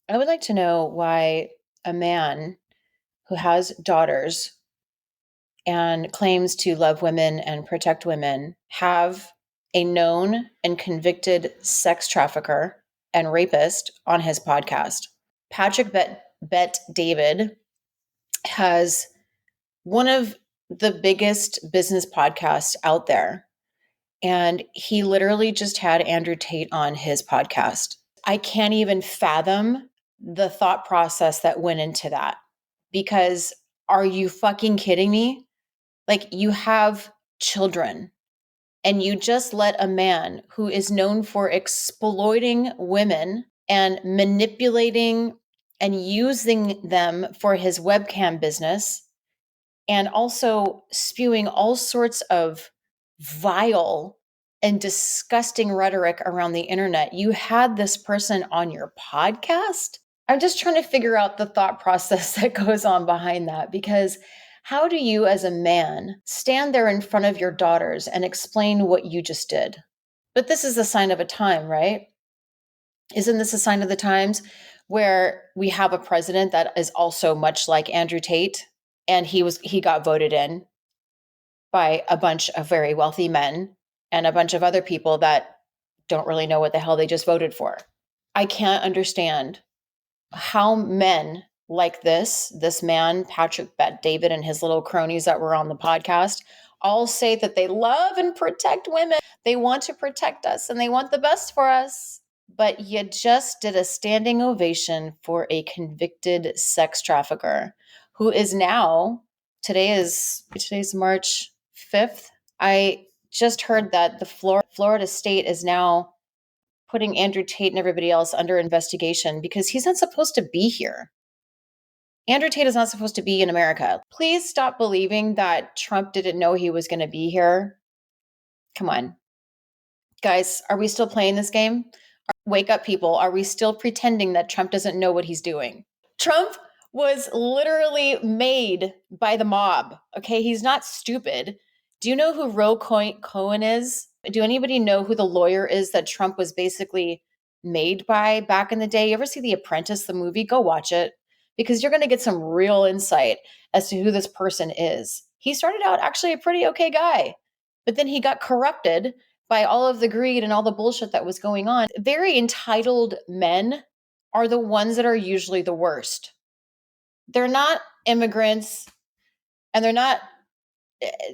I would like to know why a man who has daughters and claims to love women and protect women have a known and convicted sex trafficker and rapist on his podcast. Patrick Bet David has one of the biggest business podcasts out there. And he literally just had Andrew Tate on his podcast. I can't even fathom the thought process that went into that because are you fucking kidding me? Like, you have children and you just let a man who is known for exploiting women and manipulating and using them for his webcam business and also spewing all sorts of vile and disgusting rhetoric around the internet. You had this person on your podcast? I'm just trying to figure out the thought process that goes on behind that because how do you, as a man, stand there in front of your daughters and explain what you just did? But this is a sign of a time, right? Isn't this a sign of the times where we have a president that is also much like Andrew Tate and he got voted in by a bunch of very wealthy men and a bunch of other people that don't really know what the hell they just voted for. I can't understand how men like this man, Patrick Bet David, and his little cronies that were on the podcast all say that they love and protect women. They want to protect us and they want the best for us. But you just did a standing ovation for a convicted sex trafficker who is now, today's March 5th. I just heard that the Florida state is now putting Andrew Tate and everybody else under investigation because he's not supposed to be here. Andrew Tate is not supposed to be in America. Please stop believing that Trump didn't know he was going to be here. Come on. Guys, are we still playing this game? Wake up, people. Are we still pretending that Trump doesn't know what he's doing? Trump was literally made by the mob. Okay, he's not stupid. Do you know who Ro Cohen is? Do anybody know who the lawyer is that Trump was basically made by back in the day? You ever see The Apprentice, the movie? Go watch it because you're going to get some real insight as to who this person is. He started out actually a pretty okay guy, but then he got corrupted by all of the greed and all the bullshit that was going on. Very entitled men are the ones that are usually the worst. They're not immigrants and they're not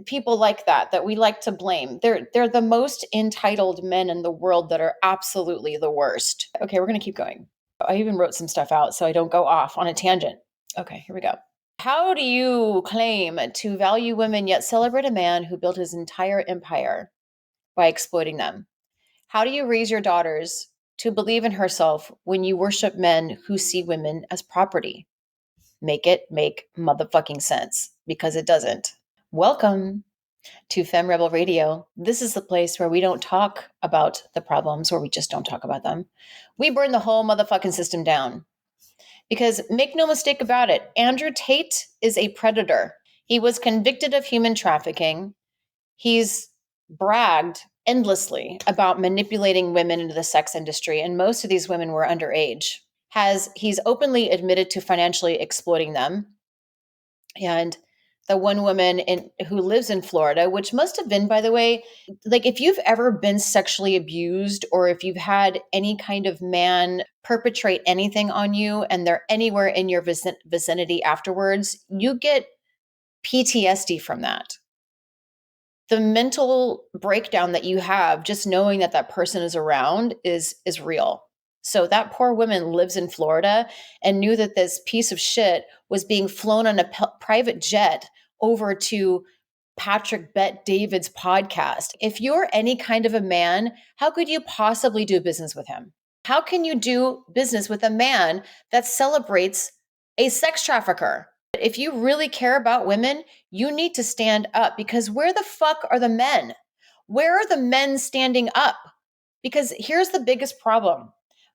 people like that we like to blame. They're the most entitled men in the world that are absolutely the worst. Okay, we're going to keep going. I even wrote some stuff out so I don't go off on a tangent. Okay, here we go. How do you claim to value women yet celebrate a man who built his entire empire by exploiting them? How do you raise your daughters to believe in herself when you worship men who see women as property? Make it make motherfucking sense because it doesn't. Welcome to Femme Rebel Radio. This is the place where we don't talk about the problems, or we just don't talk about them. We burn the whole motherfucking system down. Because make no mistake about it, Andrew Tate is a predator. He was convicted of human trafficking. He's bragged endlessly about manipulating women into the sex industry, and most of these women were underage. He's openly admitted to financially exploiting them. And the one woman who lives in Florida, which must have been, by the way, like if you've ever been sexually abused or if you've had any kind of man perpetrate anything on you and they're anywhere in your vicinity afterwards, you get PTSD from that. The mental breakdown that you have just knowing that that person is around is real. So that poor woman lives in Florida and knew that this piece of shit was being flown on a private jet over to Patrick Bet David's podcast. If you're any kind of a man, how could you possibly do business with him? How can you do business with a man that celebrates a sex trafficker? If you really care about women, you need to stand up because where the fuck are the men? Where are the men standing up? Because here's the biggest problem.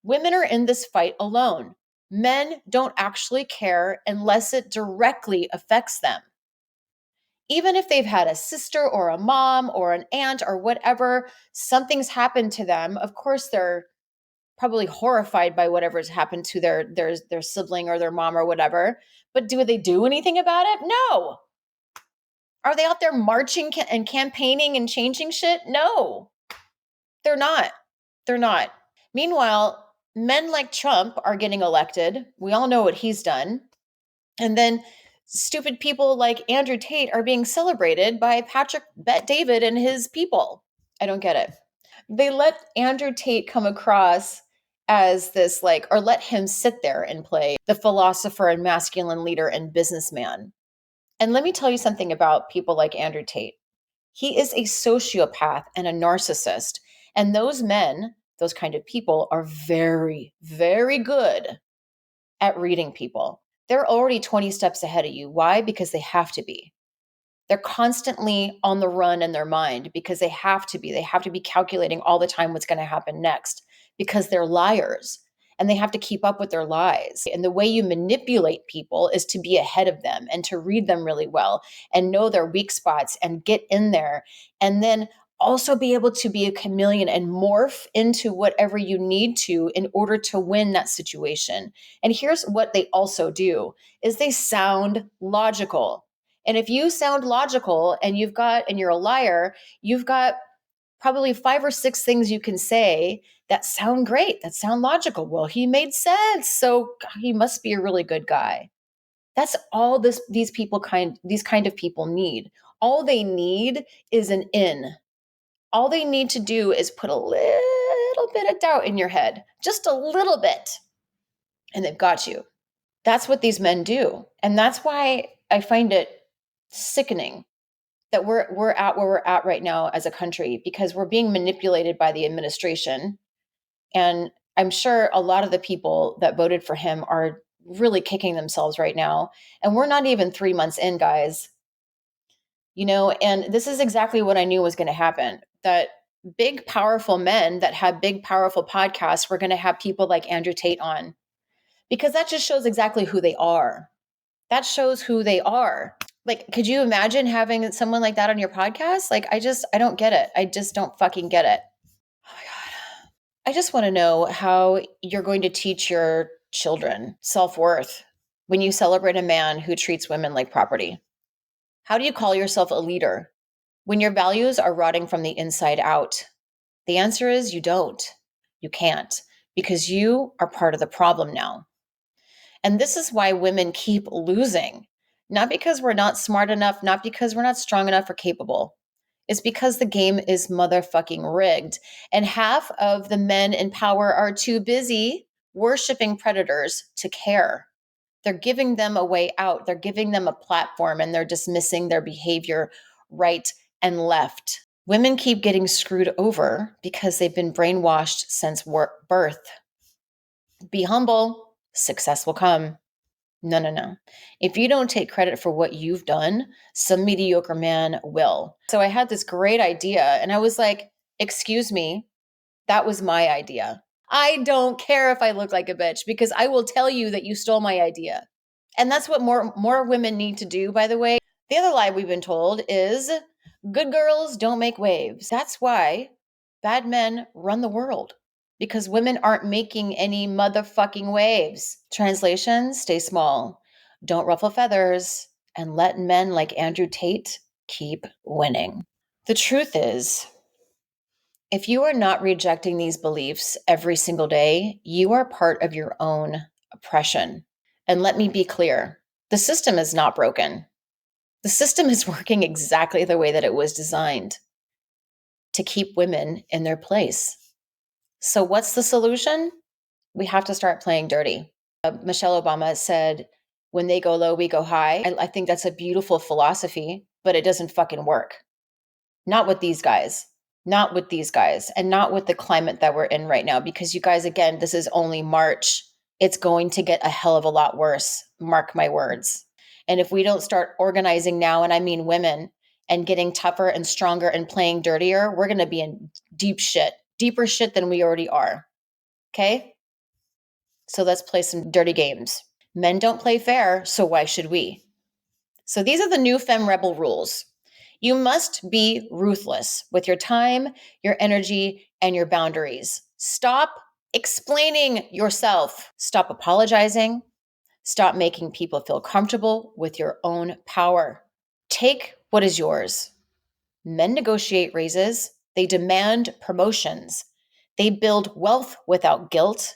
Women are in this fight alone. Men don't actually care unless it directly affects them. Even if they've had a sister or a mom or an aunt or whatever, something's happened to them. Of course, they're probably horrified by whatever's happened to their sibling or their mom or whatever. But do they do anything about it? No. Are they out there marching and campaigning and changing shit? No, they're not. They're not. Meanwhile, men like Trump are getting elected. We all know what he's done. And then stupid people like Andrew Tate are being celebrated by Patrick Bet-David and his people. I don't get it. They let Andrew Tate come across as this or let him sit there and play the philosopher and masculine leader and businessman. And let me tell you something about people like Andrew Tate. He is a sociopath and a narcissist. And those men, those kind of people, are very, very good at reading people. They're already 20 steps ahead of you. Why? Because they have to be. They're constantly on the run in their mind because they have to be. They have to be calculating all the time what's going to happen next because they're liars and they have to keep up with their lies. And the way you manipulate people is to be ahead of them and to read them really well and know their weak spots and get in there and then also be able to be a chameleon and morph into whatever you need to in order to win that situation. And here's what they also do is they sound logical. And if you sound logical and you're a liar, you've got probably 5 or 6 things you can say that sound great, that sound logical. Well, he made sense, so he must be a really good guy. That's all these kind of people need. All they need is an in. All they need to do is put a little bit of doubt in your head, just a little bit, and they've got you. That's what these men do. And that's why I find it sickening that we're at where we're at right now as a country, because we're being manipulated by the administration. And I'm sure a lot of the people that voted for him are really kicking themselves right now. And we're not even 3 months in, guys. And this is exactly what I knew was going to happen, that big, powerful men that have big, powerful podcasts were going to have people like Andrew Tate on, because that just shows exactly who they are. That shows who they are. Could you imagine having someone like that on your podcast? I don't get it. I just don't fucking get it. Oh my God. I just want to know how you're going to teach your children self-worth when you celebrate a man who treats women like property. How do you call yourself a leader when your values are rotting from the inside out? The answer is you don't. You can't, because you are part of the problem now. And this is why women keep losing. Not because we're not smart enough, not because we're not strong enough or capable. It's because the game is motherfucking rigged. And half of the men in power are too busy worshiping predators to care. They're giving them a way out. They're giving them a platform, and they're dismissing their behavior right and left. Women keep getting screwed over because they've been brainwashed since birth. Be humble. Success will come. No. If you don't take credit for what you've done, some mediocre man will. So I had this great idea and I was like, excuse me, that was my idea. I don't care if I look like a bitch because I will tell you that you stole my idea. And that's what more women need to do, by the way. The other lie we've been told is good girls don't make waves. That's why bad men run the world. Because women aren't making any motherfucking waves. Translation, stay small, don't ruffle feathers, and let men like Andrew Tate keep winning. The truth is, if you are not rejecting these beliefs every single day, you are part of your own oppression. And let me be clear, the system is not broken. The system is working exactly the way that it was designed to keep women in their place. So what's the solution? We have to start playing dirty. Michelle Obama said, when they go low, we go high. I think that's a beautiful philosophy, but it doesn't fucking work. Not with these guys. Not with these guys. And not with the climate that we're in right now. Because you guys, again, this is only March. It's going to get a hell of a lot worse. Mark my words. And if we don't start organizing now, and I mean women, and getting tougher and stronger and playing dirtier, we're going to be in deep shit. Deeper shit than we already are. Okay? So let's play some dirty games. Men don't play fair, so why should we? So these are the new Femme Rebel rules. You must be ruthless with your time, your energy, and your boundaries. Stop explaining yourself. Stop apologizing. Stop making people feel comfortable with your own power. Take what is yours. Men negotiate raises. They demand promotions. They build wealth without guilt.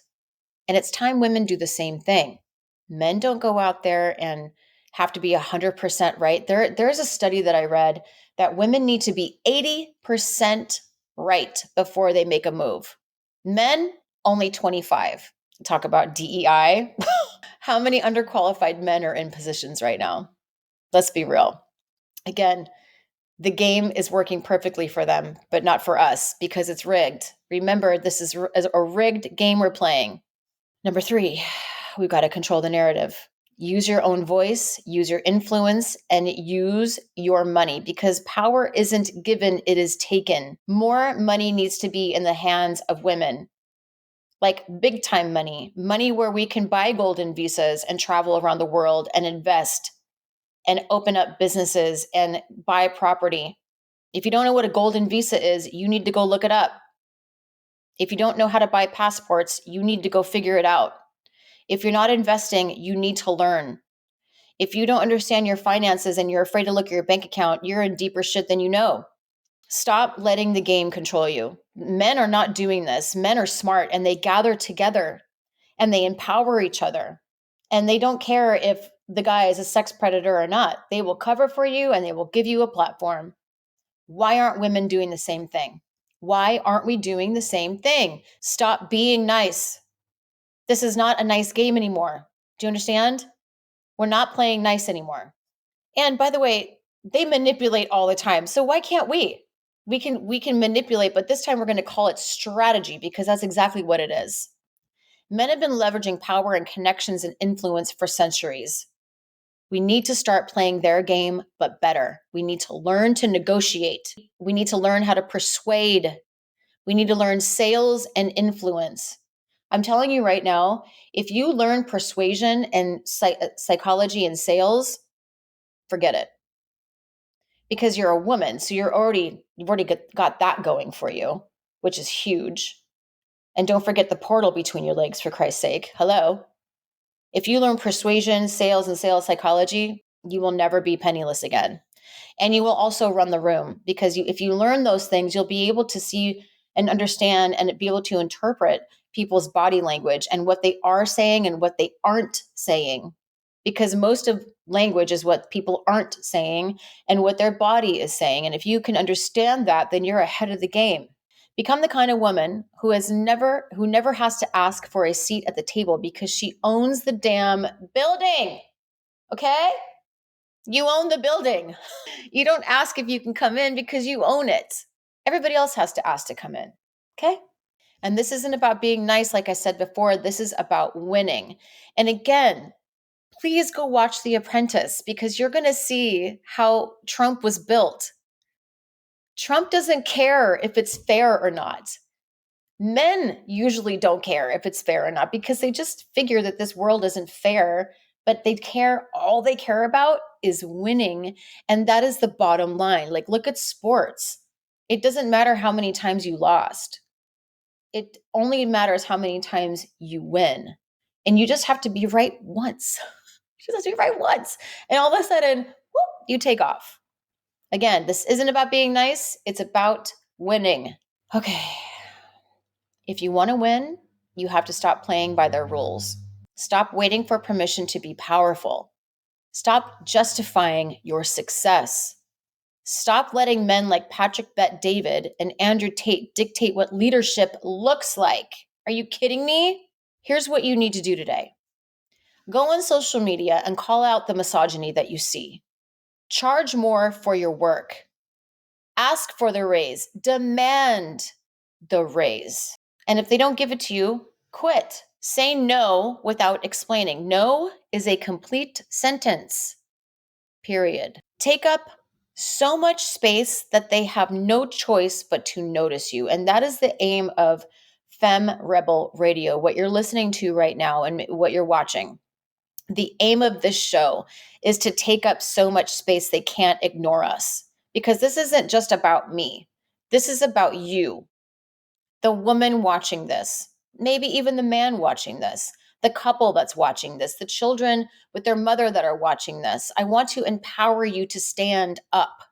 And it's time women do the same thing. Men don't go out there and have to be 100% right. There's a study that I read that women need to be 80% right before they make a move. Men, only 25. Talk about DEI. How many underqualified men are in positions right now? Let's be real. Again, the game is working perfectly for them, but not for us because it's rigged. Remember, this is a rigged game we're playing. Number 3, we've got to control the narrative. Use your own voice, use your influence, and use your money because power isn't given, it is taken. More money needs to be in the hands of women. Like big time money where we can buy golden visas and travel around the world and invest and open up businesses and buy property. If you don't know what a golden visa is, you need to go look it up. If you don't know how to buy passports, you need to go figure it out. If you're not investing, you need to learn. If you don't understand your finances and you're afraid to look at your bank account, you're in deeper shit than you know. Stop letting the game control you. Men are not doing this. Men are smart and they gather together and they empower each other. And they don't care if the guy is a sex predator or not. They will cover for you and they will give you a platform. Why aren't women doing the same thing? Why aren't we doing the same thing? Stop being nice. This is not a nice game anymore. Do you understand? We're not playing nice anymore. And by the way, they manipulate all the time. So why can't we? We can manipulate, but this time we're going to call it strategy because that's exactly what it is. Men have been leveraging power and connections and influence for centuries. We need to start playing their game, but better. We need to learn to negotiate. We need to learn how to persuade. We need to learn sales and influence. I'm telling you right now, if you learn persuasion and psychology and sales, forget it. Because you're a woman, so you've already got that going for you, which is huge. And don't forget the portal between your legs, for Christ's sake. Hello. If you learn persuasion, sales, and sales psychology, you will never be penniless again. And you will also run the room because if you learn those things, you'll be able to see and understand and be able to interpret people's body language and what they are saying and what they aren't saying. Because most of language is what people aren't saying and what their body is saying. And if you can understand that, then you're ahead of the game. Become the kind of woman who never has to ask for a seat at the table because she owns the damn building. Okay? You own the building. You don't ask if you can come in because you own it. Everybody else has to ask to come in. Okay? And this isn't about being nice, like I said before. This is about winning. And again, please go watch The Apprentice because you're going to see how Trump was built. Trump doesn't care if it's fair or not. Men usually don't care if it's fair or not because they just figure that this world isn't fair, but all they care about is winning. And that is the bottom line. Like, look at sports. It doesn't matter how many times you lost. It only matters how many times you win. And you just have to be right once. You just have to be right once. And all of a sudden, whoop, you take off. Again, this isn't about being nice. It's about winning. Okay. If you want to win, you have to stop playing by their rules. Stop waiting for permission to be powerful. Stop justifying your success. Stop letting men like Patrick Bet-David and Andrew Tate dictate what leadership looks like. Are you kidding me? Here's what you need to do today. Go on social media and call out the misogyny that you see. Charge more for your work. Ask for the raise. Demand the raise. And if they don't give it to you, quit. Say no without explaining. No is a complete sentence. Period. Take up so much space that they have no choice but to notice you. And that is the aim of Femme Rebel Radio, what you're listening to right now and what you're watching. The aim of this show is to take up so much space they can't ignore us. Because this isn't just about me. This is about you, the woman watching this. maybe even the man watching this, the couple that's watching this, the children with their mother that are watching this. I want to empower you to stand up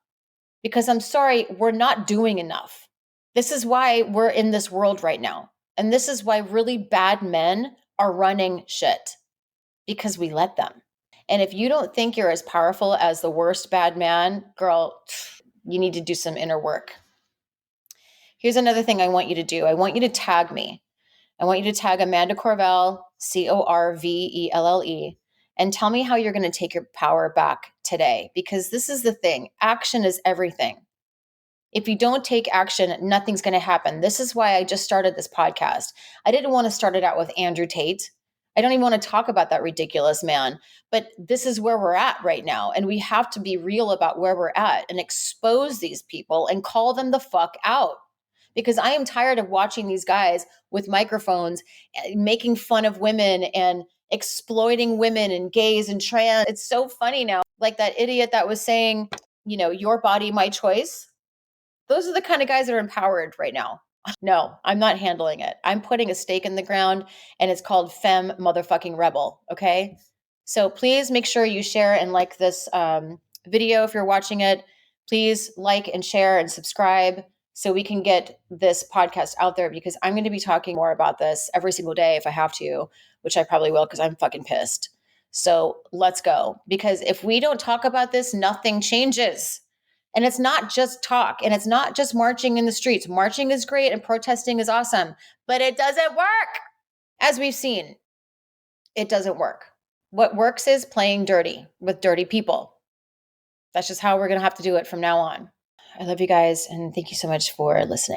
because I'm sorry, we're not doing enough. This is why we're in this world right now. And this is why really bad men are running shit because we let them. And if you don't think you're as powerful as the worst bad man, girl, you need to do some inner work. Here's another thing I want you to do. I want you to tag me. I want you to tag Amanda Corvelle, Corvelle, and tell me how you're going to take your power back today. Because this is the thing. Action is everything. If you don't take action, nothing's going to happen. This is why I just started this podcast. I didn't want to start it out with Andrew Tate. I don't even want to talk about that ridiculous man. But this is where we're at right now. And we have to be real about where we're at and expose these people and call them the fuck out. Because I am tired of watching these guys with microphones making fun of women and exploiting women and gays and trans. It's so funny now. Like that idiot that was saying, your body, my choice. Those are the kind of guys that are empowered right now. No, I'm not handling it. I'm putting a stake in the ground and it's called Femme motherfucking Rebel. Okay. So please make sure you share and like this video if you're watching it. Please like and share and subscribe so we can get this podcast out there because I'm going to be talking more about this every single day if I have to, which I probably will because I'm fucking pissed. So let's go. Because if we don't talk about this, nothing changes. And it's not just talk and it's not just marching in the streets. Marching is great and protesting is awesome, but it doesn't work. As we've seen, it doesn't work. What works is playing dirty with dirty people. That's just how we're going to have to do it from now on. I love you guys and thank you so much for listening.